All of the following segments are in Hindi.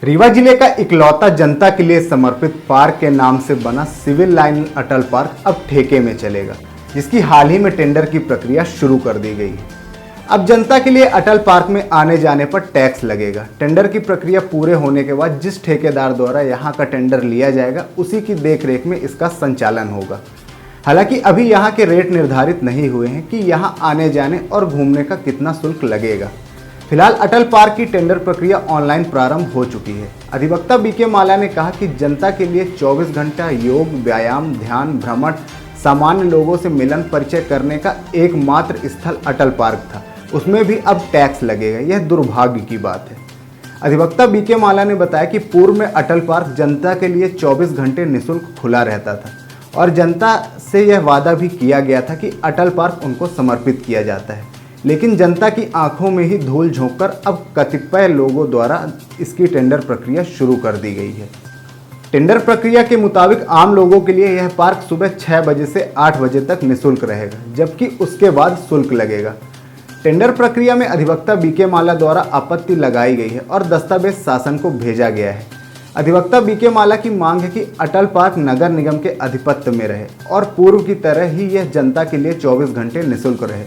रीवा जिले का इकलौता जनता के लिए समर्पित पार्क के नाम से बना सिविल लाइन अटल पार्क अब ठेके में चलेगा, जिसकी हाल ही में टेंडर की प्रक्रिया शुरू कर दी गई है। अब जनता के लिए अटल पार्क में आने जाने पर टैक्स लगेगा। टेंडर की प्रक्रिया पूरे होने के बाद जिस ठेकेदार द्वारा यहाँ का टेंडर लिया जाएगा, उसी की देखरेख में इसका संचालन होगा। हालांकि अभी यहाँ के रेट निर्धारित नहीं हुए हैं कि यहाँ आने जाने और घूमने का कितना शुल्क लगेगा। फिलहाल अटल पार्क की टेंडर प्रक्रिया ऑनलाइन प्रारंभ हो चुकी है। अधिवक्ता बीके माला ने कहा कि जनता के लिए 24 घंटा योग, व्यायाम, ध्यान, भ्रमण, सामान्य लोगों से मिलन परिचय करने का एकमात्र स्थल अटल पार्क था, उसमें भी अब टैक्स लगेगा। यह दुर्भाग्य की बात है। अधिवक्ता बीके माला ने बताया कि पूर्व में अटल पार्क जनता के लिए 24 घंटे निःशुल्क खुला रहता था और जनता से यह वादा भी किया गया था कि अटल पार्क उनको समर्पित किया जाता है, लेकिन जनता की आंखों में ही धूल झोंककर अब कतिपय लोगों द्वारा इसकी टेंडर प्रक्रिया शुरू कर दी गई है। टेंडर प्रक्रिया के मुताबिक आम लोगों के लिए यह पार्क सुबह 6 बजे से 8 बजे तक निःशुल्क रहेगा, जबकि उसके बाद शुल्क लगेगा। टेंडर प्रक्रिया में अधिवक्ता बीके माला द्वारा आपत्ति लगाई गई है और दस्तावेज शासन को भेजा गया है। अधिवक्ता बीके माला की मांग है कि अटल पार्क नगर निगम के आधिपत्य में रहे और पूर्व की तरह ही यह जनता के लिए 24 घंटे निःशुल्क रहे।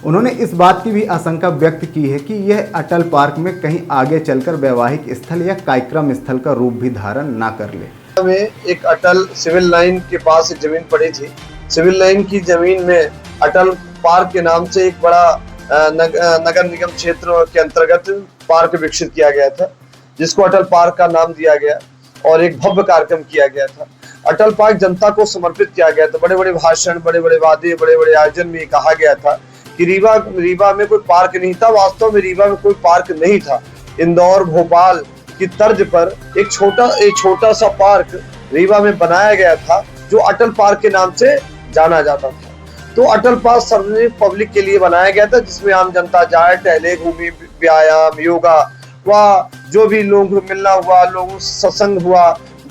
उन्होंने इस बात की भी आशंका व्यक्त की है कि यह अटल पार्क में कहीं आगे चलकर वैवाहिक स्थल या कार्यक्रम स्थल का रूप भी धारण ना कर ले। में एक अटल सिविल लाइन के पास एक जमीन पड़ी थी। सिविल लाइन की जमीन में अटल पार्क के नाम से एक बड़ा नगर निगम क्षेत्र के अंतर्गत पार्क विकसित किया गया था, जिसको अटल पार्क का नाम दिया गया और एक भव्य कार्यक्रम किया गया था। अटल पार्क जनता को समर्पित किया गया था। बड़े बड़े भाषण, बड़े बड़े वादे, बड़े बड़े आयोजन में कहा गया था कि रीवा में कोई पार्क नहीं था। वास्तव में रीवा में कोई पार्क नहीं था। इंदौर, भोपाल की तर्ज पर एक छोटा सा पार्क रीवा में बनाया गया था, जो अटल पार्क के नाम से जाना जाता था। तो अटल पार्क सार्वजनिक पब्लिक के लिए बनाया गया था, जिसमें आम जनता जाए, टहले, घूमे, व्यायाम, योगा, वह जो भी लोग मिलना हुआ, लोगों सत्संग हुआ,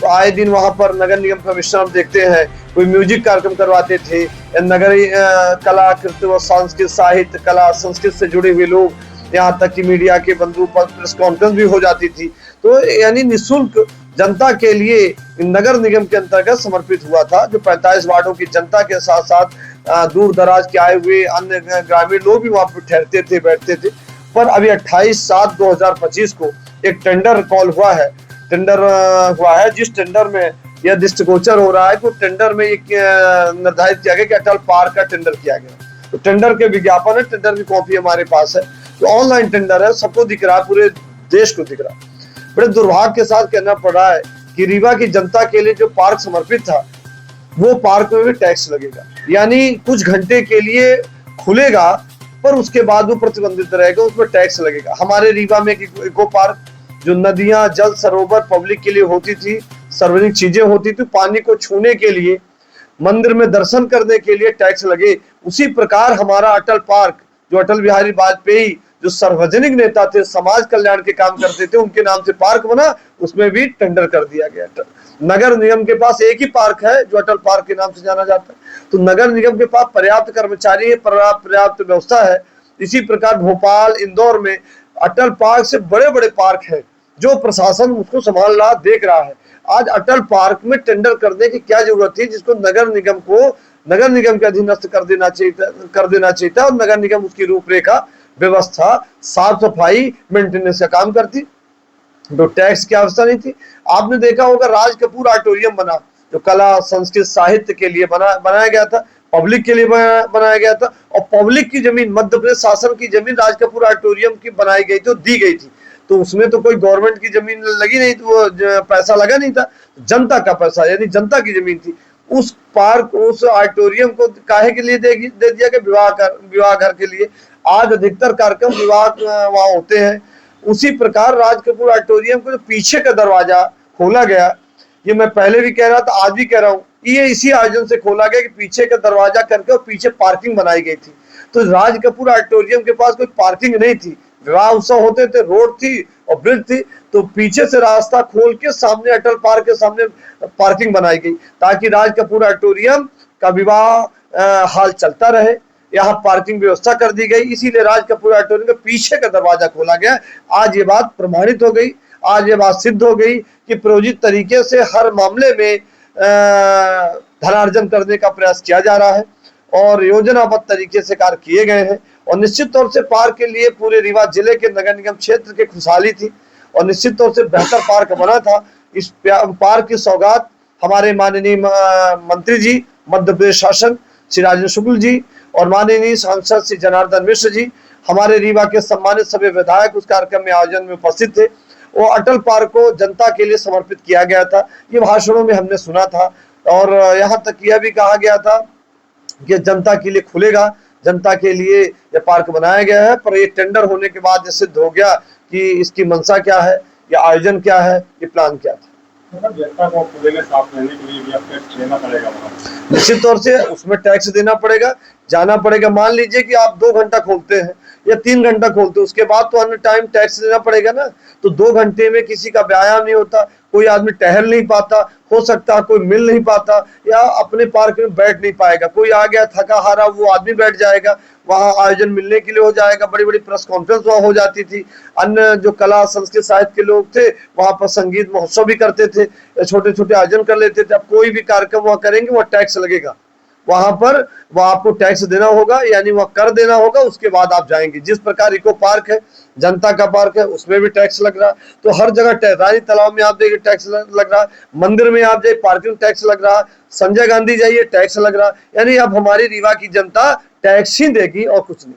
आए दिन वहां पर नगर निगम कमिश्नर हम देखते हैं कोई म्यूजिक कार्यक्रम करवाते थे। नगरीय कला, कृत्य व सांस्कृतिक, साहित्य, कला, संस्कृत से जुड़े हुए लोग, यहाँ तक कि मीडिया के बंधु पर प्रेस कॉन्फ्रेंस भी हो जाती थी। तो यानी निःशुल्क जनता के लिए नगर निगम के अंतर्गत समर्पित हुआ था, जो 45 वार्डों की जनता के साथ साथ दूर दराज के आए हुए अन्य ग्रामीण लोग भी वहां पर ठहरते थे, बैठते थे। पर अभी 28/7/2025 को एक टेंडर कॉल हुआ है, जिस टेंडर में यह दृष्टिगोचर हो रहा है कि टेंडर में एक निर्धारित किया गया कि अटल पार्क का टेंडर किया गया। तो टेंडर के विज्ञापन है, टेंडर की कॉपी हमारे पास है, तो ऑनलाइन टेंडर है, सबको दिख रहा है, पूरे देश को दिख रहा है। बड़े दुर्भाग्य के साथ कहना पड़ रहा है कि रीवा की जनता के लिए जो पार्क समर्पित था, वो पार्क में भी टैक्स लगेगा। यानी कुछ घंटे के लिए खुलेगा, पर उसके बाद वो प्रतिबंधित रहेगा, उसमें टैक्स लगेगा। हमारे रीवा में इको पार्क, जो नदियां, जल सरोवर पब्लिक के लिए होती थी, सार्वजनिक चीजें होती थी, पानी को छूने के लिए, मंदिर में दर्शन करने के लिए टैक्स लगे। उसी प्रकार हमारा अटल पार्क, जो अटल बिहारी वाजपेयी जो सार्वजनिक नेता थे, समाज कल्याण के काम करते थे, उनके नाम से पार्क बना, उसमें भी टेंडर कर दिया गया। नगर निगम के पास एक ही पार्क है जो अटल पार्क के नाम से जाना जाता है। तो नगर निगम के पास पर्याप्त कर्मचारी है, पर्याप्त व्यवस्था है। इसी प्रकार भोपाल, इंदौर में अटल पार्क से बड़े बड़े पार्क है, जो प्रशासन उसको संभाल रहा, देख रहा है। आज अटल पार्क में टेंडर करने की क्या जरूरत थी, जिसको नगर निगम के अधीनस्थ कर देना चाहिए था और नगर निगम उसकी रूपरेखा, व्यवस्था, साफ सफाई, मेंटेनेंस का काम करती, तो टैक्स की आवश्यकता नहीं थी। आपने देखा होगा राज कपूर ऑडिटोरियम बना, जो कला, संस्कृत, साहित्य के लिए बनाया गया था, पब्लिक के लिए बनाया गया था, और पब्लिक की जमीन, मध्य प्रदेश शासन की जमीन राज कपूर ऑडिटोरियम की बनाई गई थी, दी गई थी। तो उसमें तो कोई गवर्नमेंट की जमीन लगी नहीं थी, वो पैसा लगा नहीं था, जनता का पैसा, यानी जनता की जमीन थी। उस पार्क, उस ऑडिटोरियम को काहे के लिए दे दिया कि विवाह घर के लिए। आज अधिकतर कार्यक्रम विवाह वहां होते हैं। उसी प्रकार राज कपूर ऑडिटोरियम को जो पीछे का दरवाजा खोला गया, ये मैं पहले भी कह रहा था, आज भी कह रहा हूँ, ये इसी आयोजन से खोला गया कि पीछे का दरवाजा करके और पीछे पार्किंग बनाई गई थी। तो राज कपूर ऑडिटोरियम के पास कोई पार्किंग नहीं थी, विवाह उत्सव होते थे, रोड थी और ब्रिज थी, तो पीछे से रास्ता खोल के सामने अटल पार्क के सामने पार्किंग बनाई गई, ताकि राज कपूर ऑडिटोरियम का विवाह हाल चलता रहे। यहाँ पार्किंग व्यवस्था कर दी गई, इसीलिए राज कपूर ऑडिटोरियम के पीछे का दरवाजा खोला गया। आज ये बात प्रमाणित हो गई। आज ये बात सिद्ध हो गई कि प्रायोजित तरीके से हर मामले में धनार्जन करने का प्रयास किया जा रहा है और योजनाबद्ध तरीके से कार्य किए गए हैं। और निश्चित तौर से पार्क के लिए पूरे रीवा जिले के नगर निगम क्षेत्र की खुशहाली थी और निश्चित तौर से बेहतर पार्क बना था। इस पार्क की सौगात हमारे माननीय मंत्री जी, मध्य प्रदेश शासन श्री राजेंद्र शुक्ल जी और माननीय सांसद श्री जनार्दन मिश्र जी, हमारे रीवा के सम्मानित सभी विधायक उस कार्यक्रम में आयोजन में उपस्थित थे। वो अटल पार्क को जनता के लिए समर्पित किया गया था, ये भाषणों में हमने सुना था और यहाँ तक यह भी कहा गया था कि जनता के लिए खुलेगा, जनता के लिए यह पार्क बनाया गया है। पर ये टेंडर होने के बाद सिद्ध हो गया कि इसकी मंशा क्या है, या आयोजन क्या है, ये प्लान क्या था। जनता को खुले में साफ रहने के लिए भी टैक्स देना पड़ेगा। निश्चित तौर से उसमें टैक्स देना पड़ेगा, जाना पड़ेगा। मान लीजिए कि आप 2 घंटा खोलते हैं या 3 घंटा खोलते हैं, उसके बाद तो अन्य टाइम टैक्स देना पड़ेगा ना। तो 2 घंटे में किसी का व्यायाम नहीं होता, कोई आदमी टहल नहीं पाता, हो सकता है कोई मिल नहीं पाता या अपने पार्क में बैठ नहीं पाएगा। कोई आ गया थका हारा, वो आदमी बैठ जाएगा, वहाँ आयोजन मिलने के लिए हो जाएगा। बड़ी बड़ी प्रेस कॉन्फ्रेंस वहाँ हो जाती थी। अन्य जो कला संस्कृत साहित्य के लोग थे वहाँ पर संगीत महोत्सव भी करते थे, छोटे छोटे आयोजन कर लेते थे। अब कोई भी कार्यक्रम वहाँ करेंगे वहाँ टैक्स लगेगा, वहां पर वह आपको टैक्स देना होगा, यानी वह कर देना होगा, उसके बाद आप जाएंगे। जिस प्रकार इको पार्क है, जनता का पार्क है, उसमें भी टैक्स लग रहा है। तो हर जगह रानी तालाब में आप देखिए टैक्स लग रहा है, मंदिर में आप जाइए पार्किंग टैक्स लग रहा है, संजय गांधी जाइए टैक्स लग रहा है। यानी अब हमारी रीवा की जनता टैक्स ही देगी और कुछ नहीं।